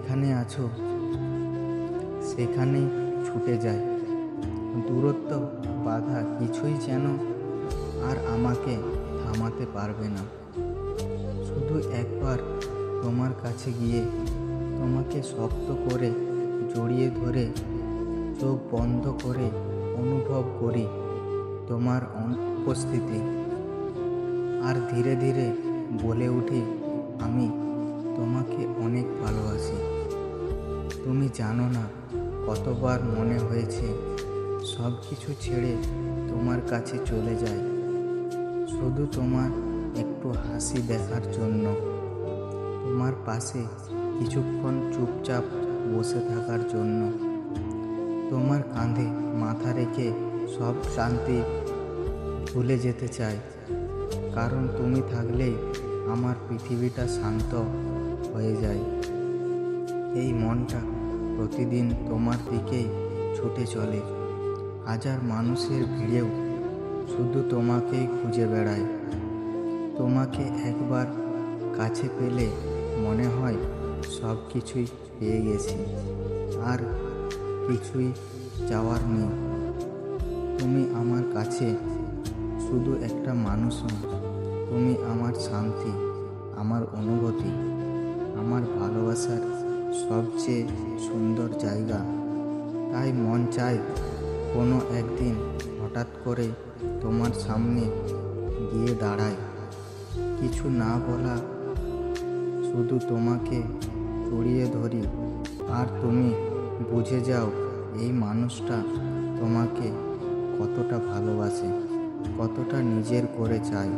যেখানে আছো সেখানেই ছুটে যায়। দূরত্ব বাধা কিছুই যেন আর আমাকে থামাতে পারবে না। শুধু একবার তোমার কাছে গিয়ে তোমাকে শক্ত করে জড়িয়ে ধরে চোখ বন্ধ করে অনুভব করি তোমার উপস্থিতি। আর ধীরে ধীরে বলে উঠি, আমি তোমাকে অনেক ভালোবাসি। তুমি জানো না কতবার মনে হয়েছে সব কিছু ছেড়ে তোমার কাছে চলে যায়, শুধু তোমার একটু হাসি দেখার জন্য, তোমার পাশে কিছুক্ষণ চুপচাপ বসে থাকার জন্য, তোমার কাঁধে মাথা রেখে সব ক্লান্তি ভুলে যেতে চাই। কারণ তুমি থাকলেই আমার পৃথিবীটা শান্ত হয়ে যায়। এই মনটা প্রতিদিন তোমার দিকেই ছুটে চলে। হাজার মানুষের ভিড়েও শুধু তোমাকেই খুঁজে বেড়ায়। তোমাকে একবার কাছে পেলে মনে হয় সব কিছুই পেয়ে গেছি, আর কিছুই চাওয়ার নেই। তুমি আমার কাছে শুধু একটা মানুষ নও, তুমি আমার শান্তি, আমার অনুভূতি, আমার ভালোবাসার সবচেয়ে সুন্দর জায়গা। তাই মন চায় কোনো একদিন হঠাৎ করে তোমার সামনে গিয়ে দাঁড়ায়, কিছু না বলা, শুধু তোমাকে জড়িয়ে ধরি, আর তুমি বুঝে যাও এই মানুষটা তোমাকে কতটা ভালোবাসে, কতটা নিজের করে চায়।